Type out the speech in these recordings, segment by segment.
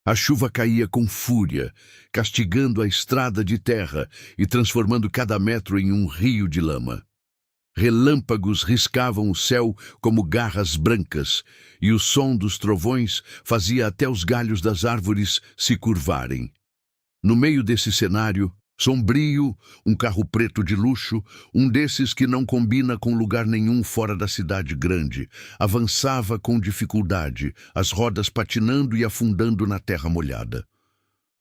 A chuva caía com fúria, castigando a estrada de terra e transformando cada metro em um rio de lama. Relâmpagos riscavam o céu como garras brancas, e o som dos trovões fazia até os galhos das árvores se curvarem. No meio desse cenário, sombrio, um carro preto de luxo, um desses que não combina com lugar nenhum fora da cidade grande, avançava com dificuldade, as rodas patinando e afundando na terra molhada.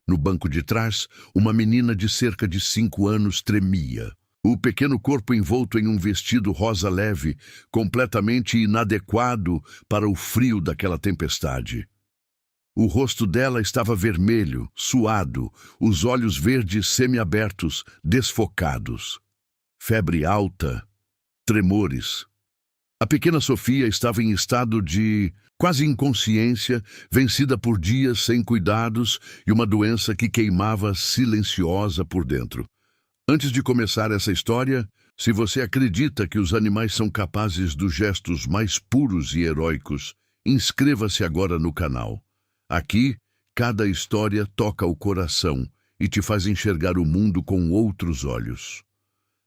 No banco de trás, uma menina de cerca de 5 anos tremia. O pequeno corpo envolto em um vestido rosa leve, completamente inadequado para o frio daquela tempestade. O rosto dela estava vermelho, suado, os olhos verdes semiabertos, desfocados. Febre alta, tremores. A pequena Sofia estava em estado de quase inconsciência, vencida por dias sem cuidados e uma doença que queimava silenciosa por dentro. Antes de começar essa história, se você acredita que os animais são capazes dos gestos mais puros e heróicos, inscreva-se agora no canal. Aqui, cada história toca o coração e te faz enxergar o mundo com outros olhos.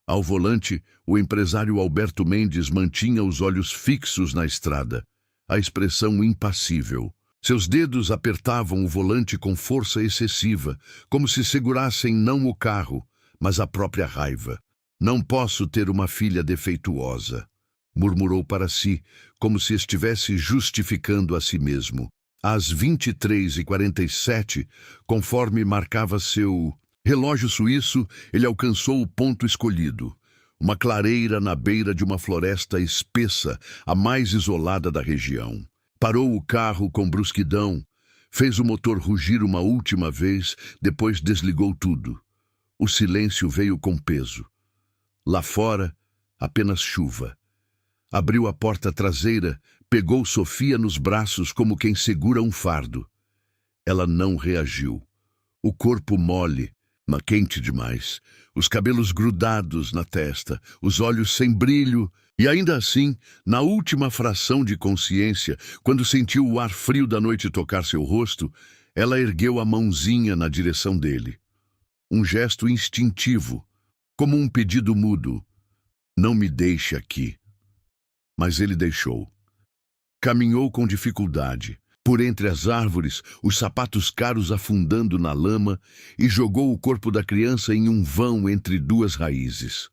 Ao volante, o empresário Alberto Mendes mantinha os olhos fixos na estrada, a expressão impassível. Seus dedos apertavam o volante com força excessiva, como se segurassem não o carro, mas a própria raiva. Não posso ter uma filha defeituosa, murmurou para si, como se estivesse justificando a si mesmo. Às 23h47, conforme marcava seu relógio suíço, ele alcançou o ponto escolhido. Uma clareira na beira de uma floresta espessa, a mais isolada da região. Parou o carro com brusquidão, fez o motor rugir uma última vez, depois desligou tudo. O silêncio veio com peso. Lá fora, apenas chuva. Abriu a porta traseira, pegou Sofia nos braços como quem segura um fardo. Ela não reagiu. O corpo mole, mas quente demais, os cabelos grudados na testa, os olhos sem brilho, e ainda assim, na última fração de consciência, quando sentiu o ar frio da noite tocar seu rosto, ela ergueu a mãozinha na direção dele. Um gesto instintivo, como um pedido mudo. Não me deixe aqui. Mas ele deixou. Caminhou com dificuldade, por entre as árvores, os sapatos caros afundando na lama, e jogou o corpo da criança em um vão entre duas raízes.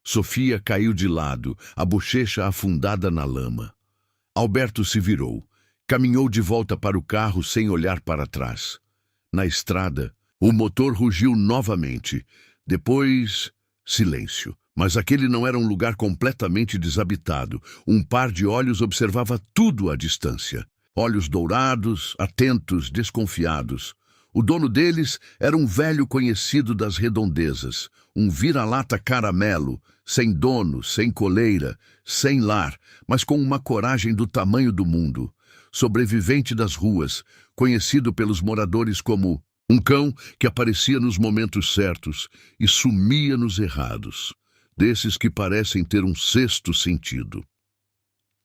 Sofia caiu de lado, a bochecha afundada na lama. Alberto se virou, caminhou de volta para o carro sem olhar para trás. Na estrada, o motor rugiu novamente. Depois, silêncio. Mas aquele não era um lugar completamente desabitado. Um par de olhos observava tudo à distância. Olhos dourados, atentos, desconfiados. O dono deles era um velho conhecido das redondezas. Um vira-lata caramelo, sem dono, sem coleira, sem lar, mas com uma coragem do tamanho do mundo. Sobrevivente das ruas, conhecido pelos moradores como um cão que aparecia nos momentos certos e sumia nos errados, desses que parecem ter um sexto sentido.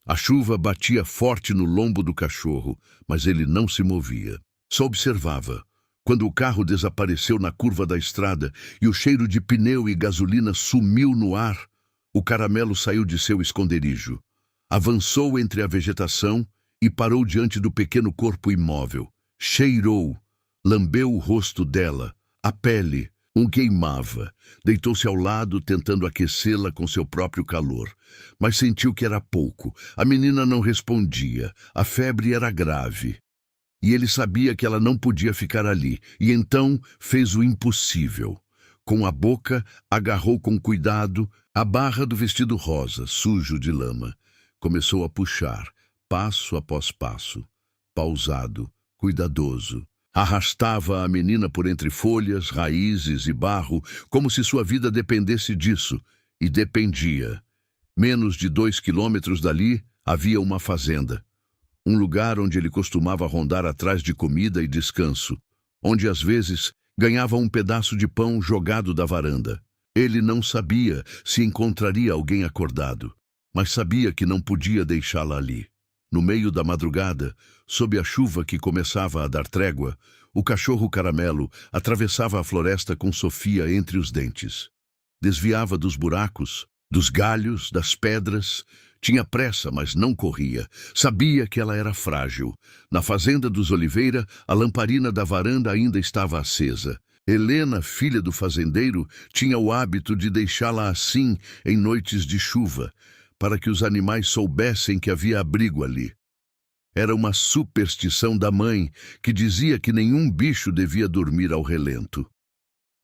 A chuva batia forte no lombo do cachorro, mas ele não se movia. Só observava. Quando o carro desapareceu na curva da estrada e o cheiro de pneu e gasolina sumiu no ar, o caramelo saiu de seu esconderijo. Avançou entre a vegetação e parou diante do pequeno corpo imóvel. Cheirou. Lambeu o rosto dela, a pele, queimava. Deitou-se ao lado, tentando aquecê-la com seu próprio calor. Mas sentiu que era pouco. A menina não respondia. A febre era grave. E ele sabia que ela não podia ficar ali. E então fez o impossível. Com a boca, agarrou com cuidado a barra do vestido rosa, sujo de lama. Começou a puxar, passo após passo. Pausado, cuidadoso. Arrastava a menina por entre folhas, raízes e barro, como se sua vida dependesse disso, e dependia. Menos de 2 quilômetros dali havia uma fazenda. Um lugar onde ele costumava rondar atrás de comida e descanso, onde às vezes ganhava um pedaço de pão jogado da varanda. Ele não sabia se encontraria alguém acordado, mas sabia que não podia deixá-la ali. No meio da madrugada, sob a chuva que começava a dar trégua, o cachorro Caramelo atravessava a floresta com Sofia entre os dentes. Desviava dos buracos, dos galhos, das pedras. Tinha pressa, mas não corria. Sabia que ela era frágil. Na fazenda dos Oliveira, a lamparina da varanda ainda estava acesa. Helena, filha do fazendeiro, tinha o hábito de deixá-la assim em noites de chuva, para que os animais soubessem que havia abrigo ali. Era uma superstição da mãe, que dizia que nenhum bicho devia dormir ao relento.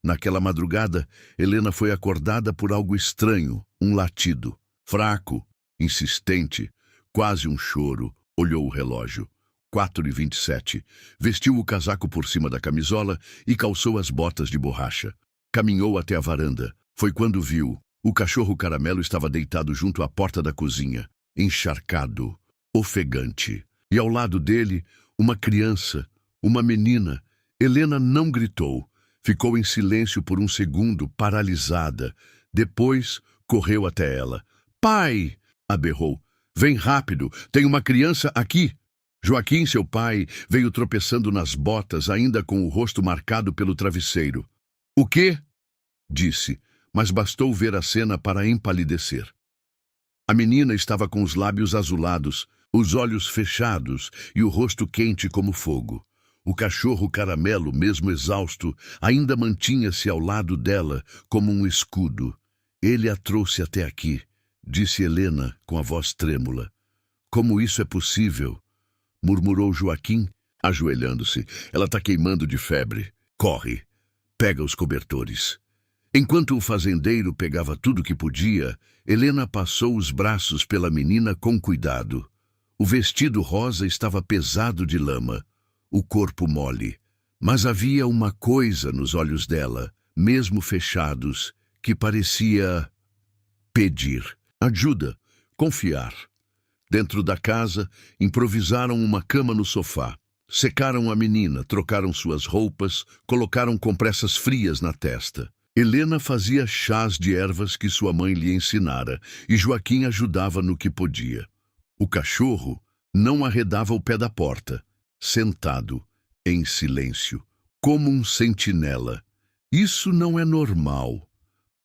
Naquela madrugada, Helena foi acordada por algo estranho, um latido. Fraco, insistente, quase um choro. Olhou o relógio. 4h27. Vestiu o casaco por cima da camisola e calçou as botas de borracha. Caminhou até a varanda. Foi quando viu. O cachorro Caramelo estava deitado junto à porta da cozinha, encharcado, ofegante. E ao lado dele, uma criança, uma menina. Helena não gritou. Ficou em silêncio por um segundo, paralisada. Depois, correu até ela. "Pai!" aberrou. "Vem rápido, tem uma criança aqui!" Joaquim, seu pai, veio tropeçando nas botas, ainda com o rosto marcado pelo travesseiro. "O quê?" disse, mas bastou ver a cena para empalidecer. A menina estava com os lábios azulados, os olhos fechados e o rosto quente como fogo. O cachorro Caramelo, mesmo exausto, ainda mantinha-se ao lado dela como um escudo. "Ele a trouxe até aqui", disse Helena com a voz trêmula. "Como isso é possível?" murmurou Joaquim, ajoelhando-se. "Ela está queimando de febre. Corre, pega os cobertores." Enquanto o fazendeiro pegava tudo que podia, Helena passou os braços pela menina com cuidado. O vestido rosa estava pesado de lama, o corpo mole. Mas havia uma coisa nos olhos dela, mesmo fechados, que parecia pedir ajuda, confiar. Dentro da casa, improvisaram uma cama no sofá. Secaram a menina, trocaram suas roupas, colocaram compressas frias na testa. Helena fazia chás de ervas que sua mãe lhe ensinara, e Joaquim ajudava no que podia. O cachorro não arredava o pé da porta, sentado, em silêncio, como um sentinela. "Isso não é normal",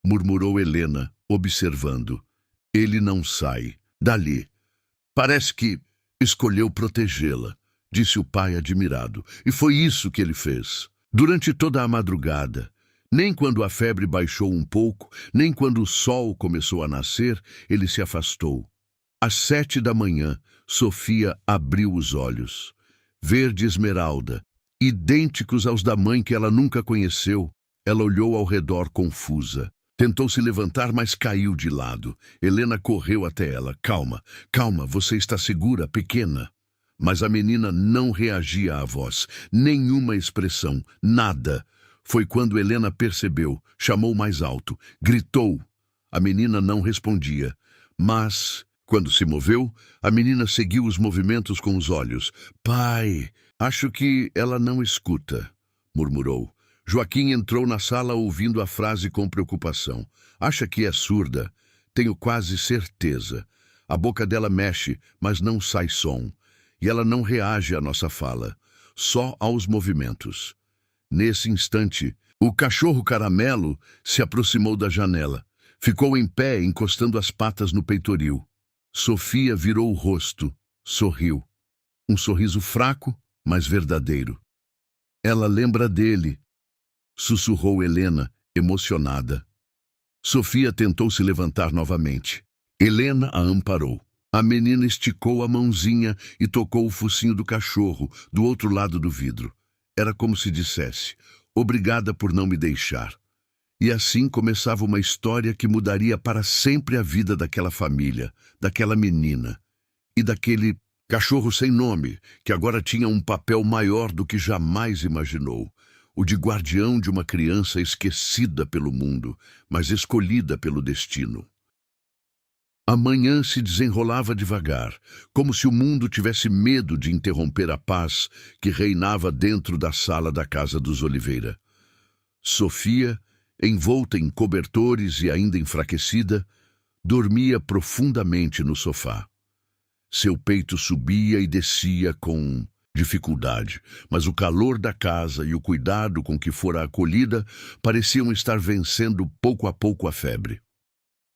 murmurou Helena, observando. "Ele não sai dali. Parece que escolheu protegê-la", disse o pai admirado. "E foi isso que ele fez. Durante toda a madrugada, nem quando a febre baixou um pouco, nem quando o sol começou a nascer, ele se afastou. Às 7 da manhã, Sofia abriu os olhos. Verde esmeralda, idênticos aos da mãe que ela nunca conheceu. Ela olhou ao redor confusa. Tentou se levantar, mas caiu de lado. Helena correu até ela. "Calma, calma, você está segura, pequena." Mas a menina não reagia à voz. Nenhuma expressão, nada. Foi quando Helena percebeu, chamou mais alto, gritou. A menina não respondia, mas, quando se moveu, a menina seguiu os movimentos com os olhos. "Pai, acho que ela não escuta", murmurou. Joaquim entrou na sala ouvindo a frase com preocupação. "Acha que é surda? Tenho quase certeza. A boca dela mexe, mas não sai som. E ela não reage à nossa fala, só aos movimentos." Nesse instante, o cachorro Caramelo se aproximou da janela. Ficou em pé, encostando as patas no peitoril. Sofia virou o rosto, sorriu. Um sorriso fraco, mas verdadeiro. "Ela lembra dele", sussurrou Helena, emocionada. Sofia tentou se levantar novamente. Helena a amparou. A menina esticou a mãozinha e tocou o focinho do cachorro, do outro lado do vidro. Era como se dissesse, "Obrigada por não me deixar." E assim começava uma história que mudaria para sempre a vida daquela família, daquela menina e daquele cachorro sem nome, que agora tinha um papel maior do que jamais imaginou, o de guardião de uma criança esquecida pelo mundo, mas escolhida pelo destino. A manhã se desenrolava devagar, como se o mundo tivesse medo de interromper a paz que reinava dentro da sala da casa dos Oliveira. Sofia, envolta em cobertores e ainda enfraquecida, dormia profundamente no sofá. Seu peito subia e descia com dificuldade, mas o calor da casa e o cuidado com que fora acolhida pareciam estar vencendo pouco a pouco a febre.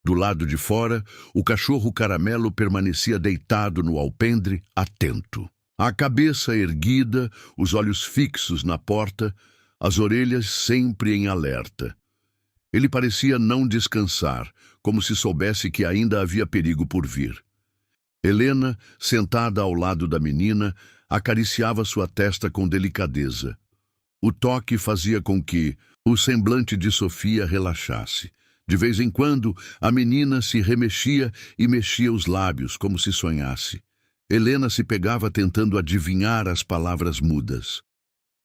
Do lado de fora, o cachorro Caramelo permanecia deitado no alpendre, atento. A cabeça erguida, os olhos fixos na porta, as orelhas sempre em alerta. Ele parecia não descansar, como se soubesse que ainda havia perigo por vir. Helena, sentada ao lado da menina, acariciava sua testa com delicadeza. O toque fazia com que o semblante de Sofia relaxasse. De vez em quando, a menina se remexia e mexia os lábios, como se sonhasse. Helena se pegava tentando adivinhar as palavras mudas.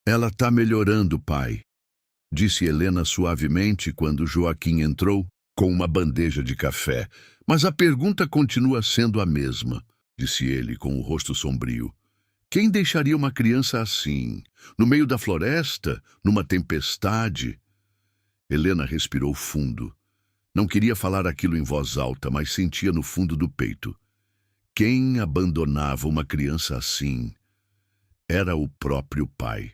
"Ela está melhorando, pai", disse Helena suavemente quando Joaquim entrou com uma bandeja de café. "Mas a pergunta continua sendo a mesma", disse ele com o rosto sombrio. "Quem deixaria uma criança assim, no meio da floresta, numa tempestade?" Helena respirou fundo. Não queria falar aquilo em voz alta, mas sentia no fundo do peito. Quem abandonava uma criança assim era o próprio pai.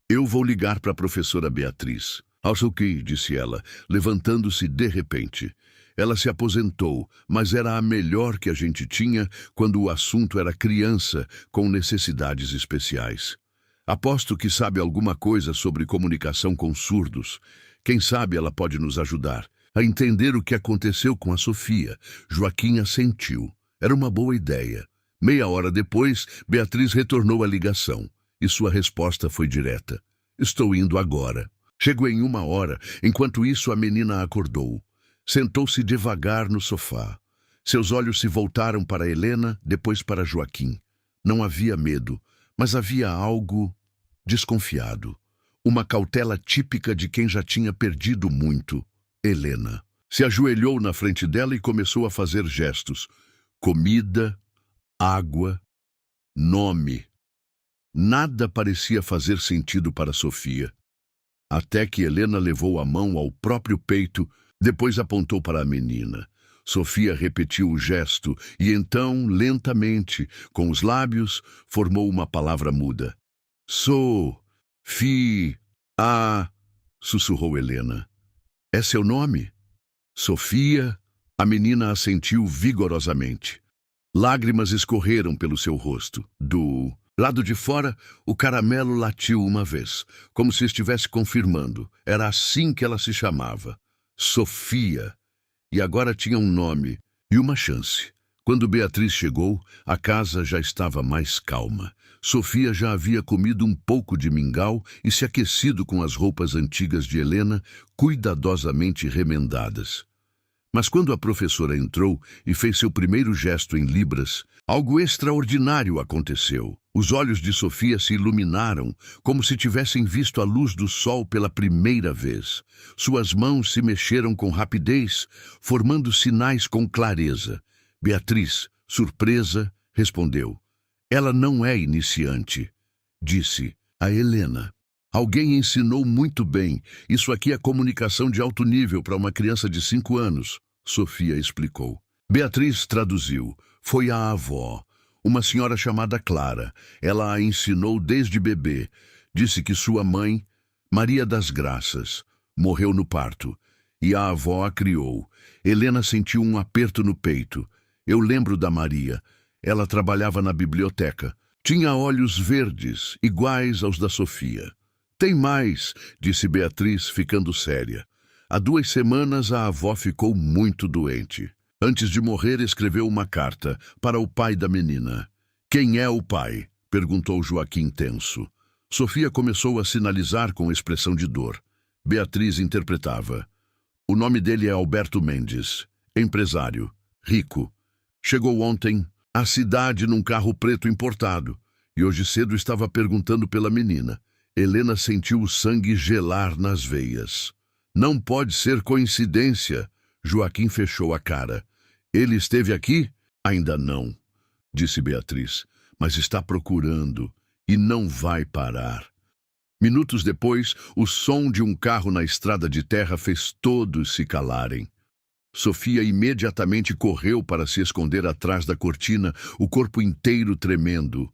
"Eu vou ligar para a professora Beatriz." "Acho que", disse ela, levantando-se de repente. Ela se aposentou, mas era a melhor que a gente tinha quando o assunto era criança com necessidades especiais. "Aposto que sabe alguma coisa sobre comunicação com surdos. Quem sabe ela pode nos ajudar a entender o que aconteceu com a Sofia." Joaquim assentiu. Era uma boa ideia. Meia hora depois, Beatriz retornou a ligação, e sua resposta foi direta. "Estou indo agora." Chegou em 1 hora. Enquanto isso, a menina acordou. Sentou-se devagar no sofá. Seus olhos se voltaram para Helena, depois para Joaquim. Não havia medo, mas havia algo desconfiado. Uma cautela típica de quem já tinha perdido muito. Helena se ajoelhou na frente dela e começou a fazer gestos. Comida, água, nome. Nada parecia fazer sentido para Sofia. Até que Helena levou a mão ao próprio peito, depois apontou para a menina. Sofia repetiu o gesto e então, lentamente, com os lábios, formou uma palavra muda. "So-fi-a", sussurrou Helena. "É seu nome?" "Sofia." A menina assentiu vigorosamente. Lágrimas escorreram pelo seu rosto. Do lado de fora, o Caramelo latiu uma vez, como se estivesse confirmando. Era assim que ela se chamava. Sofia. E agora tinha um nome e uma chance. Quando Beatriz chegou, a casa já estava mais calma. Sofia já havia comido um pouco de mingau e se aquecido com as roupas antigas de Helena, cuidadosamente remendadas. Mas quando a professora entrou e fez seu primeiro gesto em libras, algo extraordinário aconteceu. Os olhos de Sofia se iluminaram, como se tivessem visto a luz do sol pela primeira vez. Suas mãos se mexeram com rapidez, formando sinais com clareza. Beatriz, surpresa, respondeu. "Ela não é iniciante", disse a Helena. "Alguém ensinou muito bem. Isso aqui é comunicação de alto nível para uma criança de 5 anos, Sofia explicou. Beatriz traduziu. Foi a avó, uma senhora chamada Clara. Ela a ensinou desde bebê. Disse que sua mãe, Maria das Graças, morreu no parto, e a avó a criou. Helena sentiu um aperto no peito. Eu lembro da Maria. Ela trabalhava na biblioteca. Tinha olhos verdes, iguais aos da Sofia. Tem mais, disse Beatriz, ficando séria. Há 2 semanas a avó ficou muito doente. Antes de morrer, escreveu uma carta para o pai da menina. Quem é o pai? Perguntou Joaquim tenso. Sofia começou a sinalizar com expressão de dor. Beatriz interpretava. O nome dele é Alberto Mendes, empresário, rico. Chegou ontem à cidade num carro preto importado e hoje cedo estava perguntando pela menina. Helena sentiu o sangue gelar nas veias. Não pode ser coincidência. Joaquim fechou a cara. Ele esteve aqui? Ainda não, disse Beatriz, mas está procurando e não vai parar. Minutos depois, o som de um carro na estrada de terra fez todos se calarem. Sofia imediatamente correu para se esconder atrás da cortina, o corpo inteiro tremendo.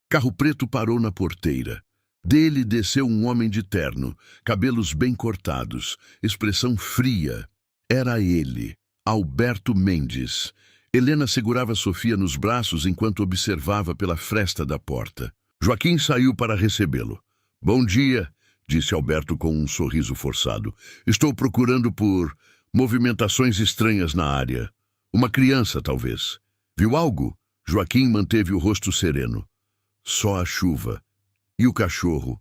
Carro preto parou na porteira. Dele desceu um homem de terno, cabelos bem cortados, expressão fria. Era ele, Alberto Mendes. Helena segurava Sofia nos braços enquanto observava pela fresta da porta. Joaquim saiu para recebê-lo. Bom dia, disse Alberto com um sorriso forçado. Estou procurando por movimentações estranhas na área. Uma criança, talvez. Viu algo? Joaquim manteve o rosto sereno. Só a chuva. E o cachorro?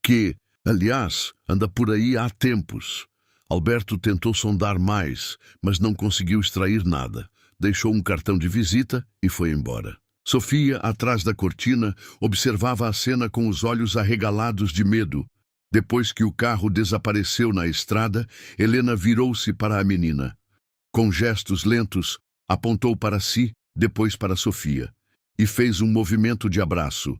Que, aliás, anda por aí há tempos. Alberto tentou sondar mais, mas não conseguiu extrair nada. Deixou um cartão de visita e foi embora. Sofia, atrás da cortina, observava a cena com os olhos arregalados de medo. Depois que o carro desapareceu na estrada, Helena virou-se para a menina. Com gestos lentos, apontou para si, depois para Sofia, e fez um movimento de abraço.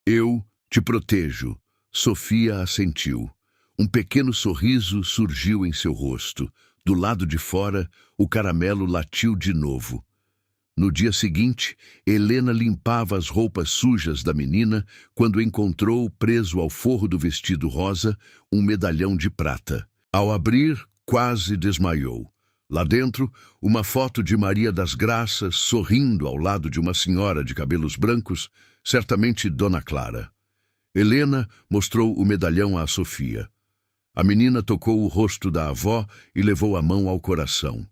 Eu te protejo. Sofia assentiu. Um pequeno sorriso surgiu em seu rosto. Do lado de fora, o caramelo latiu de novo. No dia seguinte, Helena limpava as roupas sujas da menina quando encontrou, preso ao forro do vestido rosa, um medalhão de prata. Ao abrir, quase desmaiou. Lá dentro, uma foto de Maria das Graças sorrindo ao lado de uma senhora de cabelos brancos, certamente Dona Clara. Helena mostrou o medalhão a Sofia. A menina tocou o rosto da avó e levou a mão ao coração.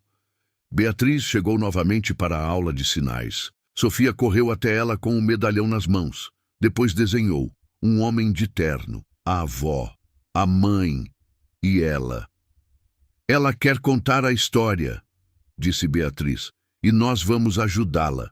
Beatriz chegou novamente para a aula de sinais. Sofia correu até ela com o medalhão nas mãos. Depois desenhou um homem de terno, a avó, a mãe e ela. Ela quer contar a história, disse Beatriz, e nós vamos ajudá-la.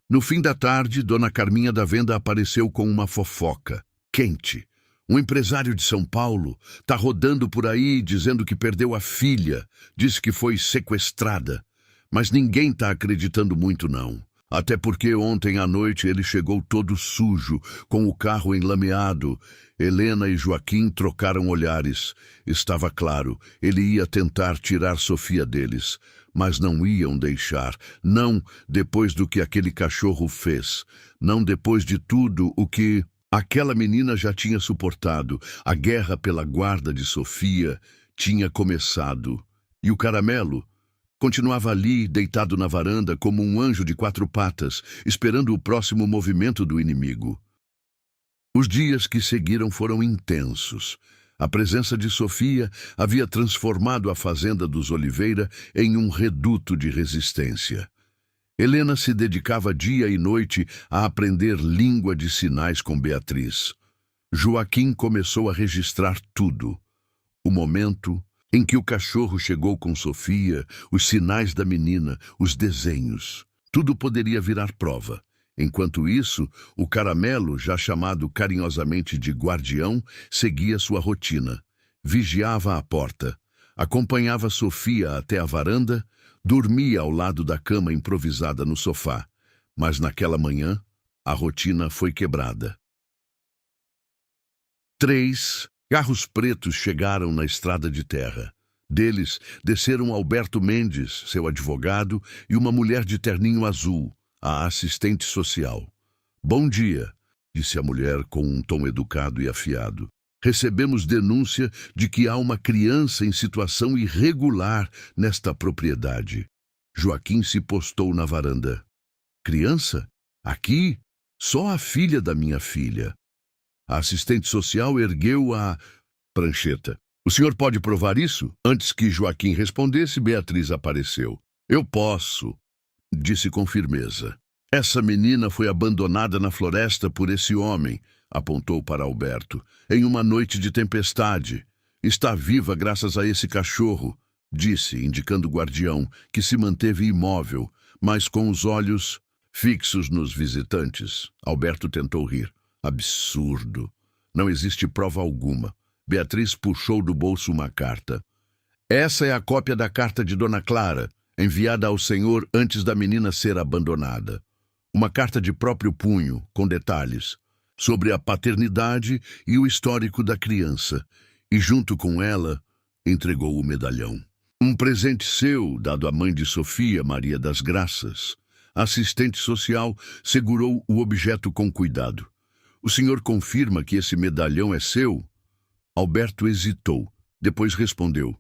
No fim da tarde, Dona Carminha da Venda apareceu com uma fofoca quente. Um empresário de São Paulo está rodando por aí dizendo que perdeu a filha, disse que foi sequestrada. Mas ninguém está acreditando muito, não. Até porque ontem à noite ele chegou todo sujo, com o carro enlameado. Helena e Joaquim trocaram olhares. Estava claro, ele ia tentar tirar Sofia deles. Mas não iam deixar. Não depois do que aquele cachorro fez. Não depois de tudo o que aquela menina já tinha suportado. A guerra pela guarda de Sofia tinha começado. E o caramelo continuava ali, deitado na varanda, como um anjo de quatro patas, esperando o próximo movimento do inimigo. Os dias que seguiram foram intensos. A presença de Sofia havia transformado a fazenda dos Oliveira em um reduto de resistência. Helena se dedicava dia e noite a aprender língua de sinais com Beatriz. Joaquim começou a registrar tudo. O momento em que o cachorro chegou com Sofia, os sinais da menina, os desenhos. Tudo poderia virar prova. Enquanto isso, o caramelo, já chamado carinhosamente de guardião, seguia sua rotina. Vigiava a porta, acompanhava Sofia até a varanda, dormia ao lado da cama improvisada no sofá. Mas naquela manhã, a rotina foi quebrada. 3 carros pretos chegaram na estrada de terra. Deles desceram Alberto Mendes, seu advogado, e uma mulher de terninho azul, a assistente social. Bom dia, disse a mulher com um tom educado e afiado. Recebemos denúncia de que há uma criança em situação irregular nesta propriedade. Joaquim se postou na varanda. Criança? Aqui? Só a filha da minha filha. A assistente social ergueu a prancheta. O senhor pode provar isso? Antes que Joaquim respondesse, Beatriz apareceu. Eu posso, disse com firmeza. Essa menina foi abandonada na floresta por esse homem, apontou para Alberto, em uma noite de tempestade. Está viva graças a esse cachorro, disse, indicando o guardião, que se manteve imóvel, mas com os olhos fixos nos visitantes. Alberto tentou rir. Absurdo. Não existe prova alguma. Beatriz puxou do bolso uma carta. Essa é a cópia da carta de Dona Clara, enviada ao senhor antes da menina ser abandonada. Uma carta de próprio punho, com detalhes, sobre a paternidade e o histórico da criança, e junto com ela, entregou o medalhão. Um presente seu, dado à mãe de Sofia, Maria das Graças. A assistente social segurou o objeto com cuidado. O senhor confirma que esse medalhão é seu? Alberto hesitou. Depois respondeu.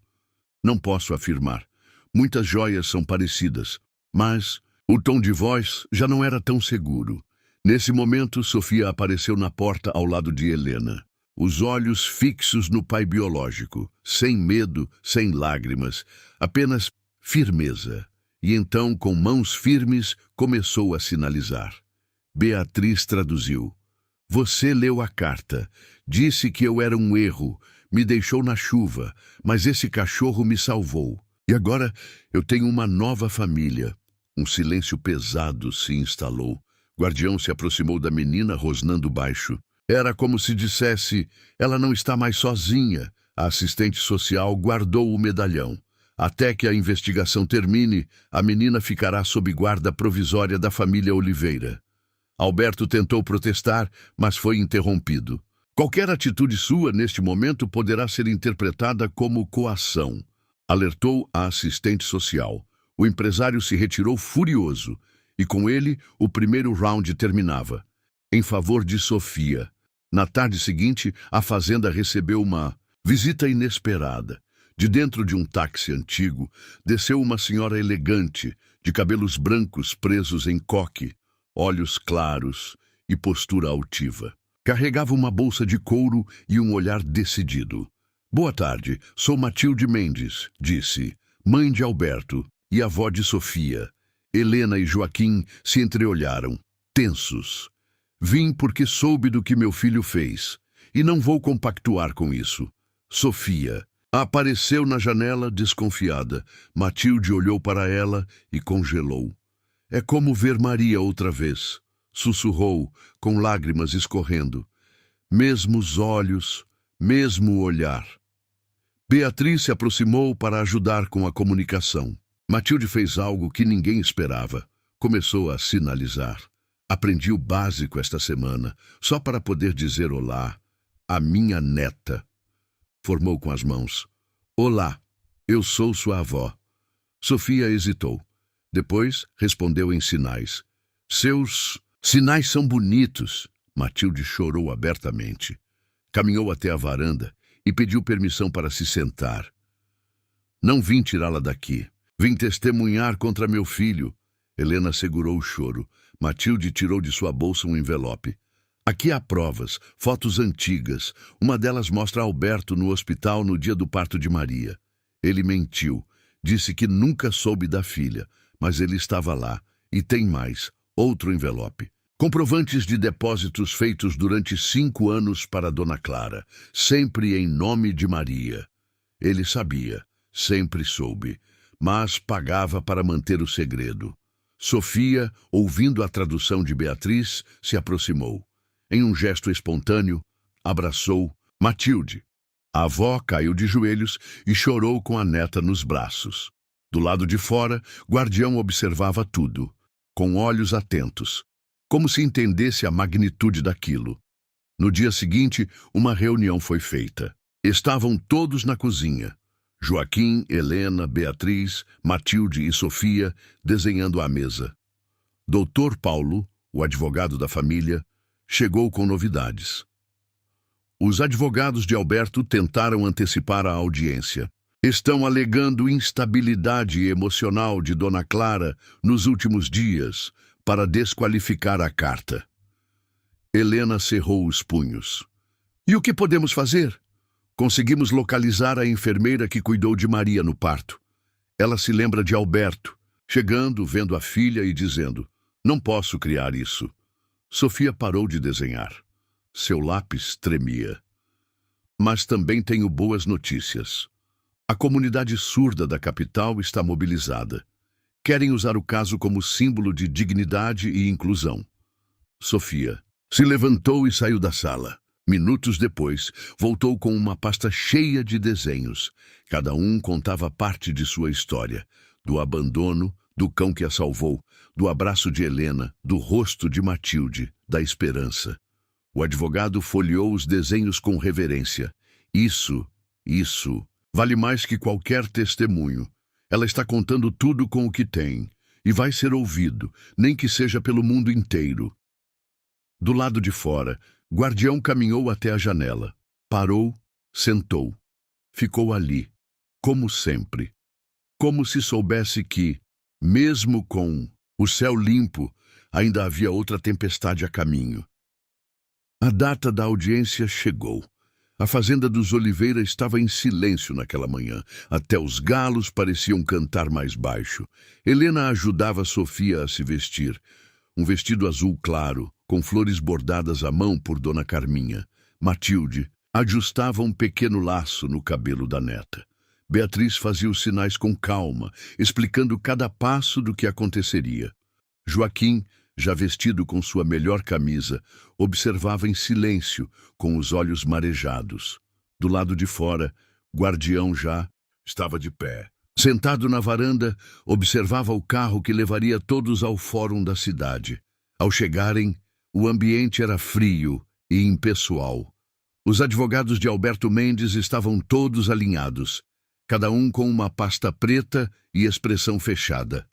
Não posso afirmar. Muitas joias são parecidas, mas o tom de voz já não era tão seguro. Nesse momento, Sofia apareceu na porta ao lado de Helena. Os olhos fixos no pai biológico, sem medo, sem lágrimas, apenas firmeza. E então, com mãos firmes, começou a sinalizar. Beatriz traduziu. Você leu a carta. Disse que eu era um erro. Me deixou na chuva, mas esse cachorro me salvou. E agora eu tenho uma nova família. Um silêncio pesado se instalou. Guardião se aproximou da menina, rosnando baixo. Era como se dissesse, ela não está mais sozinha. A assistente social guardou o medalhão. Até que a investigação termine, a menina ficará sob guarda provisória da família Oliveira. Alberto tentou protestar, mas foi interrompido. Qualquer atitude sua neste momento poderá ser interpretada como coação, alertou a assistente social. O empresário se retirou furioso, e com ele o primeiro round terminava. Em favor de Sofia. Na tarde seguinte, a fazenda recebeu uma visita inesperada. De dentro de um táxi antigo, desceu uma senhora elegante, de cabelos brancos presos em coque, olhos claros e postura altiva. Carregava uma bolsa de couro e um olhar decidido. Boa tarde, sou Matilde Mendes, disse, mãe de Alberto e avó de Sofia. Helena e Joaquim se entreolharam, tensos. Vim porque soube do que meu filho fez, e não vou compactuar com isso. Sofia apareceu na janela desconfiada. Matilde olhou para ela e congelou. É como ver Maria outra vez, sussurrou, com lágrimas escorrendo. Mesmos olhos, mesmo olhar. Beatriz se aproximou para ajudar com a comunicação. Matilde fez algo que ninguém esperava. Começou a sinalizar. Aprendi o básico esta semana, só para poder dizer olá. A minha neta. Formou com as mãos. Olá, eu sou sua avó. Sofia hesitou. Depois respondeu em sinais. Seus sinais são bonitos. Matilde chorou abertamente. Caminhou até a varanda e pediu permissão para se sentar. Não vim tirá-la daqui. Vim testemunhar contra meu filho. Helena segurou o choro. Matilde tirou de sua bolsa um envelope. Aqui há provas, fotos antigas. Uma delas mostra Alberto no hospital no dia do parto de Maria. Ele mentiu. Disse que nunca soube da filha, mas ele estava lá. E tem mais, outro envelope. Comprovantes de depósitos feitos durante 5 anos para Dona Clara, sempre em nome de Maria. Ele sabia, sempre soube, mas pagava para manter o segredo. Sofia, ouvindo a tradução de Beatriz, se aproximou. Em um gesto espontâneo, abraçou Matilde. A avó caiu de joelhos e chorou com a neta nos braços. Do lado de fora, Guardião observava tudo, com olhos atentos, como se entendesse a magnitude daquilo. No dia seguinte, uma reunião foi feita. Estavam todos na cozinha. Joaquim, Helena, Beatriz, Matilde e Sofia desenhando a mesa. Doutor Paulo, o advogado da família, chegou com novidades. Os advogados de Alberto tentaram antecipar a audiência. Estão alegando instabilidade emocional de Dona Clara nos últimos dias para desqualificar a carta. Helena cerrou os punhos. E o que podemos fazer? Conseguimos localizar a enfermeira que cuidou de Maria no parto. Ela se lembra de Alberto, chegando, vendo a filha e dizendo, não posso criar isso. Sofia parou de desenhar. Seu lápis tremia. Mas também tenho boas notícias. A comunidade surda da capital está mobilizada. Querem usar o caso como símbolo de dignidade e inclusão. Sofia se levantou e saiu da sala. Minutos depois, voltou com uma pasta cheia de desenhos. Cada um contava parte de sua história. Do abandono, do cão que a salvou, do abraço de Helena, do rosto de Matilde, da esperança. O advogado folheou os desenhos com reverência. Isso Vale mais que qualquer testemunho. Ela está contando tudo com o que tem, e vai ser ouvido, nem que seja pelo mundo inteiro. Do lado de fora, Guardião caminhou até a janela. Parou, sentou. Ficou ali, como sempre. Como se soubesse que, mesmo com o céu limpo, ainda havia outra tempestade a caminho. A data da audiência chegou. A fazenda dos Oliveira estava em silêncio naquela manhã. Até os galos pareciam cantar mais baixo. Helena ajudava Sofia a se vestir. Um vestido azul claro, com flores bordadas à mão por Dona Carminha. Matilde ajustava um pequeno laço no cabelo da neta. Beatriz fazia os sinais com calma, explicando cada passo do que aconteceria. Joaquim, já vestido com sua melhor camisa, observava em silêncio, com os olhos marejados. Do lado de fora, Guardião já estava de pé. Sentado na varanda, observava o carro que levaria todos ao fórum da cidade. Ao chegarem, o ambiente era frio e impessoal. Os advogados de Alberto Mendes estavam todos alinhados, cada um com uma pasta preta e expressão fechada.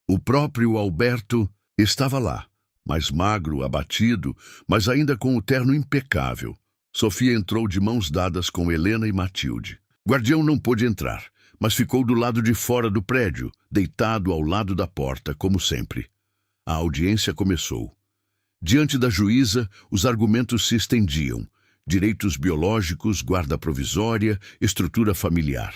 O próprio Alberto estava lá, mais magro, abatido, mas ainda com o terno impecável. Sofia entrou de mãos dadas com Helena e Matilde. Guardião não pôde entrar, mas ficou do lado de fora do prédio, deitado ao lado da porta, como sempre. A audiência começou. Diante da juíza, os argumentos se estendiam. Direitos biológicos, guarda provisória, estrutura familiar.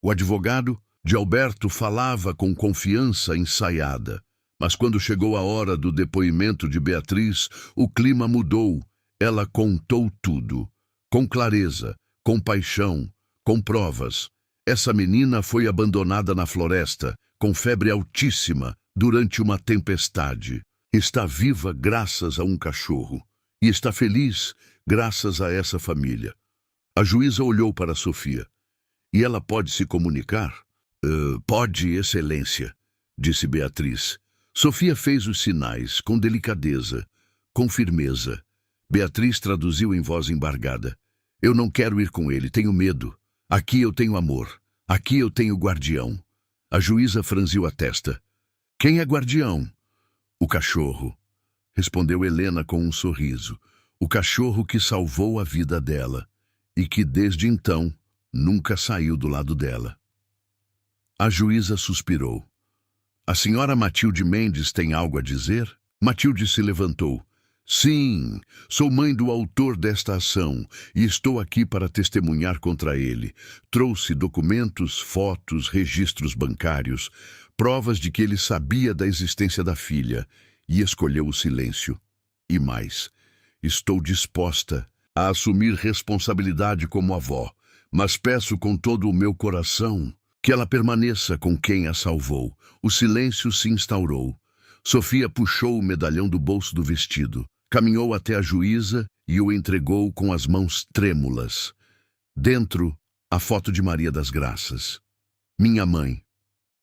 O advogado de Alberto falava com confiança ensaiada. Mas quando chegou a hora do depoimento de Beatriz, o clima mudou. Ela contou tudo. Com clareza, com paixão, com provas. Essa menina foi abandonada na floresta, com febre altíssima, durante uma tempestade. Está viva graças a um cachorro. E está feliz graças a essa família. A juíza olhou para Sofia. E ela pode se comunicar? Pode, Excelência, disse Beatriz. Sofia fez os sinais, com delicadeza, com firmeza. Beatriz traduziu em voz embargada. Eu não quero ir com ele, tenho medo. Aqui eu tenho amor. Aqui eu tenho Guardião. A juíza franziu a testa. Quem é Guardião? O cachorro, respondeu Helena com um sorriso. O cachorro que salvou a vida dela e que, desde então, nunca saiu do lado dela. A juíza suspirou. A senhora Matilde Mendes tem algo a dizer? Matilde se levantou. Sim, sou mãe do autor desta ação e estou aqui para testemunhar contra ele. Trouxe documentos, fotos, registros bancários, provas de que ele sabia da existência da filha e escolheu o silêncio. E mais, estou disposta a assumir responsabilidade como avó, mas peço com todo o meu coração que ela permaneça com quem a salvou. O silêncio se instaurou. Sofia puxou o medalhão do bolso do vestido, caminhou até a juíza e o entregou com as mãos trêmulas. Dentro, a foto de Maria das Graças. Minha mãe,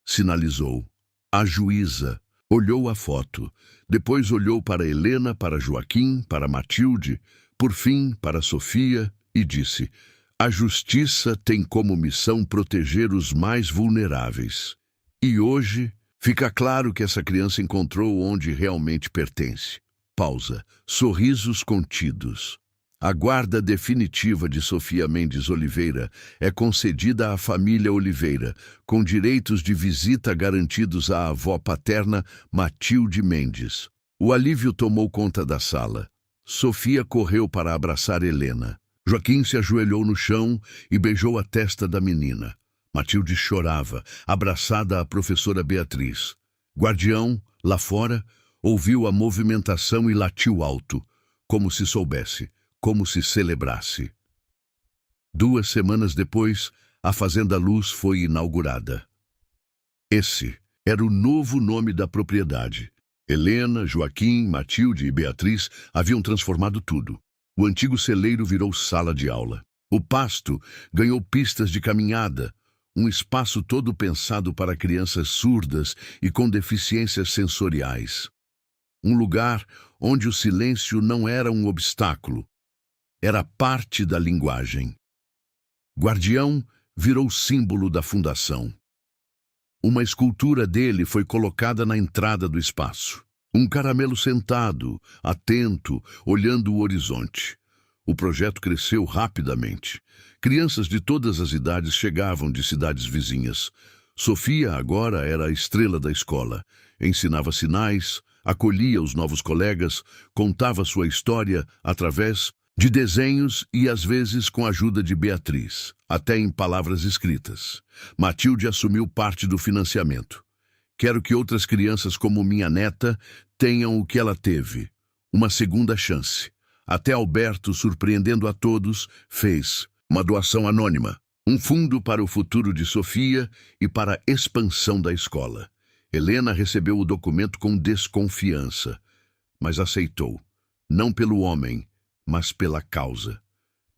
sinalizou. A juíza olhou a foto, depois olhou para Helena, para Joaquim, para Matilde, por fim para Sofia e disse: a justiça tem como missão proteger os mais vulneráveis. E hoje fica claro que essa criança encontrou onde realmente pertence. Pausa. Sorrisos contidos. A guarda definitiva de Sofia Mendes Oliveira é concedida à família Oliveira, com direitos de visita garantidos à avó paterna Matilde Mendes. O alívio tomou conta da sala. Sofia correu para abraçar Helena. Joaquim se ajoelhou no chão e beijou a testa da menina. Matilde chorava, abraçada à professora Beatriz. Guardião, lá fora, ouviu a movimentação e latiu alto, como se soubesse, como se celebrasse. 2 semanas depois, a Fazenda Luz foi inaugurada. Esse era o novo nome da propriedade. Helena, Joaquim, Matilde e Beatriz haviam transformado tudo. O antigo celeiro virou sala de aula. O pasto ganhou pistas de caminhada, um espaço todo pensado para crianças surdas e com deficiências sensoriais. Um lugar onde o silêncio não era um obstáculo, era parte da linguagem. Guardião virou símbolo da fundação. Uma escultura dele foi colocada na entrada do espaço. Um caramelo sentado, atento, olhando o horizonte. O projeto cresceu rapidamente. Crianças de todas as idades chegavam de cidades vizinhas. Sofia agora era a estrela da escola. Ensinava sinais, acolhia os novos colegas, contava sua história através de desenhos e, às vezes, com a ajuda de Beatriz, até em palavras escritas. Matilde assumiu parte do financiamento. Quero que outras crianças como minha neta tenham o que ela teve. Uma segunda chance. Até Alberto, surpreendendo a todos, fez uma doação anônima. Um fundo para o futuro de Sofia e para a expansão da escola. Helena recebeu o documento com desconfiança, mas aceitou. Não pelo homem, mas pela causa.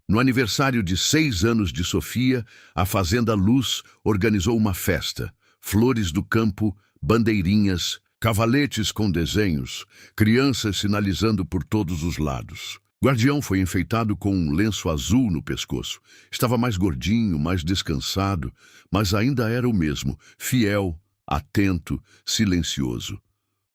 No aniversário de 6 anos de Sofia, a Fazenda Luz organizou uma festa. Flores do campo, bandeirinhas, cavaletes com desenhos, crianças sinalizando por todos os lados. Guardião foi enfeitado com um lenço azul no pescoço. Estava mais gordinho, mais descansado, mas ainda era o mesmo, fiel, atento, silencioso.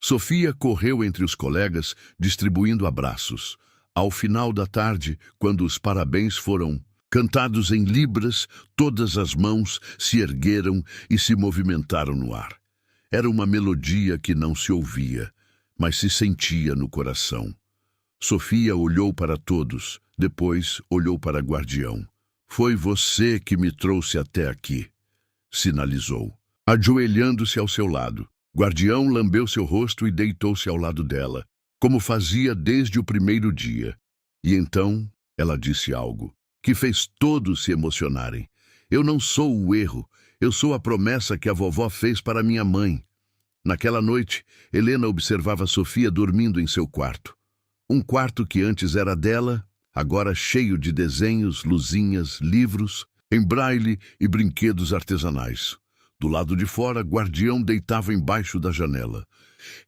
Sofia correu entre os colegas, distribuindo abraços. Ao final da tarde, quando os parabéns foram cantados em libras, todas as mãos se ergueram e se movimentaram no ar. Era uma melodia que não se ouvia, mas se sentia no coração. Sofia olhou para todos, depois olhou para Guardião. Foi você que me trouxe até aqui, sinalizou, ajoelhando-se ao seu lado. Guardião lambeu seu rosto e deitou-se ao lado dela, como fazia desde o primeiro dia. E então ela disse algo que fez todos se emocionarem. Eu não sou o erro, eu sou a promessa que a vovó fez para minha mãe. Naquela noite, Helena observava Sofia dormindo em seu quarto. Um quarto que antes era dela, agora cheio de desenhos, luzinhas, livros, em braille e brinquedos artesanais. Do lado de fora, Guardião deitava embaixo da janela.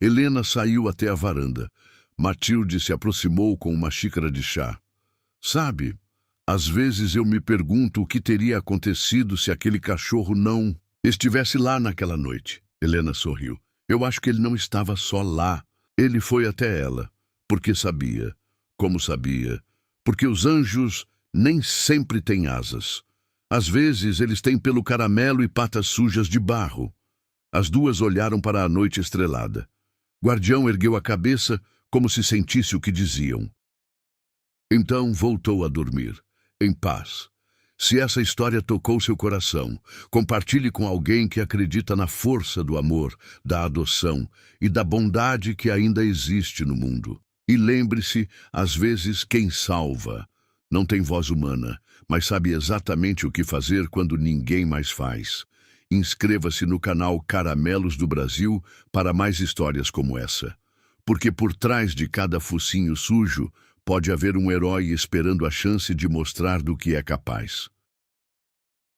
Helena saiu até a varanda. Matilde se aproximou com uma xícara de chá. Sabe, às vezes eu me pergunto o que teria acontecido se aquele cachorro não estivesse lá naquela noite. Helena sorriu. Eu acho que ele não estava só lá. Ele foi até ela. Porque sabia. Como sabia? Porque os anjos nem sempre têm asas. Às vezes eles têm pelo caramelo e patas sujas de barro. As duas olharam para a noite estrelada. Guardião ergueu a cabeça como se sentisse o que diziam. Então voltou a dormir, em paz. Se essa história tocou seu coração, compartilhe com alguém que acredita na força do amor, da adoção e da bondade que ainda existe no mundo. E lembre-se, às vezes quem salva não tem voz humana, mas sabe exatamente o que fazer quando ninguém mais faz. Inscreva-se no canal Caramelos do Brasil para mais histórias como essa. Porque por trás de cada focinho sujo pode haver um herói esperando a chance de mostrar do que é capaz.